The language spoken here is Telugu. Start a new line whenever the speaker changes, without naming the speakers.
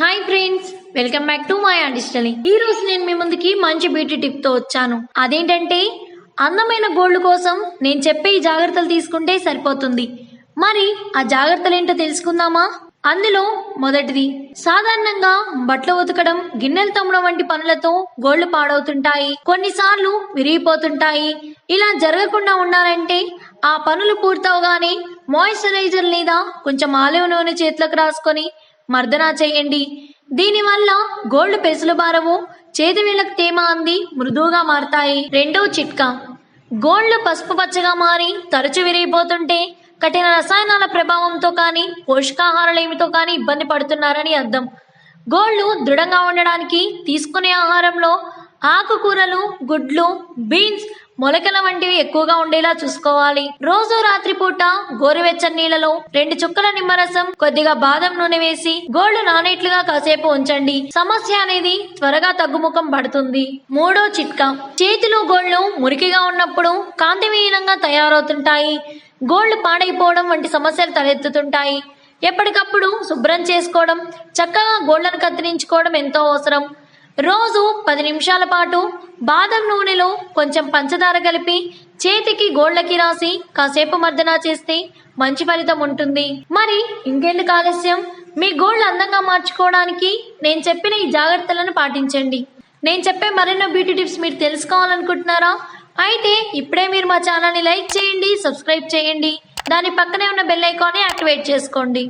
Hi friends, welcome back to my అండర్స్టాండి. ఈ రోజు నేను మీ ముందుకి మంచి బ్యూటీ టిప్ తో వచ్చాను. అదేంటంటే అందమైన గోల్డ్ కోసం నేను చెప్పే ఈ జాగ్రత్తలు తీసుకుంటే సరిపోతుంది. మరి ఆ జాగ్రత్తలు ఏంటో తెలుసుకుందామా? అందులో మొదటిది, సాధారణంగా బట్టలు ఉతకడం, గిన్నెలు తోమడం వంటి పనులతో గోళ్లు పాడవుతుంటాయి, కొన్నిసార్లు విరిగిపోతుంటాయి. ఇలా జరగకుండా ఉండాలంటే ఆ పనులు పూర్తవగానే మాయిశ్చరైజర్ లేదా కొంచెం ఆలివ్ నూనె చేతులకు రాసుకొని మర్దనా చేయండి. దీనివల్ల గోల్డ్ పెసులు బారవు, చేతి వేళ్లకు తేమ అంది మృదువుగా మారతాయి. రెండో చిట్కా, గోల్డ్ పసుపు పచ్చగా మారి తరచు విరిగిపోతుంటే కఠిన రసాయనాల ప్రభావంతో కానీ పోషకాహారాలేమితో కానీ ఇబ్బంది పడుతున్నారని అర్థం. గోల్డ్ దృఢంగా ఉండడానికి తీసుకునే ఆహారంలో ఆకుకూరలు, గుడ్లు, బీన్స్, మొలకల వంటివి ఎక్కువగా ఉండేలా చూసుకోవాలి. రోజు రాత్రిపూట గోరువెచ్చని నీళ్ళలో 2 చుక్కల నిమ్మరసం, కొద్దిగా బాదం నూనె వేసి గోల్డ్ నానేట్లుగా కాసేపు ఉంచండి. సమస్య అనేది త్వరగా తగ్గుముఖం పడుతుంది. మూడో చిట్కా, చేతిలో గోళ్లు మురికిగా ఉన్నప్పుడు కాంతిహీనంగా తయారవుతుంటాయి, గోల్డ్ పాడైపోవడం వంటి సమస్యలు తలెత్తుతుంటాయి. ఎప్పటికప్పుడు శుభ్రం చేసుకోవడం, చక్కగా గోళ్లను కత్తిరించుకోవడం ఎంతో అవసరం. రోజు 10 నిమిషాల పాటు బాదం నూనెలో కొంచెం పంచదార కలిపి చేతికి గోళ్లకి రాసి కాసేపు మర్దనా చేస్తే మంచి ఫలితం ఉంటుంది. మరి ఇంకెందుకు ఆలస్యం, మీ గోల్డ్ అందంగా మార్చుకోవడానికి నేను చెప్పిన ఈ జాగ్రత్తలను పాటించండి. నేను చెప్పే మరెన్నో బ్యూటీ టిప్స్ మీరు తెలుసుకోవాలనుకుంటున్నారా? అయితే ఇప్పుడే మీరు మా ఛానల్ని లైక్ చేయండి, సబ్స్క్రైబ్ చేయండి, దాని పక్కనే ఉన్న బెల్ ఐకాన్ని యాక్టివేట్ చేసుకోండి.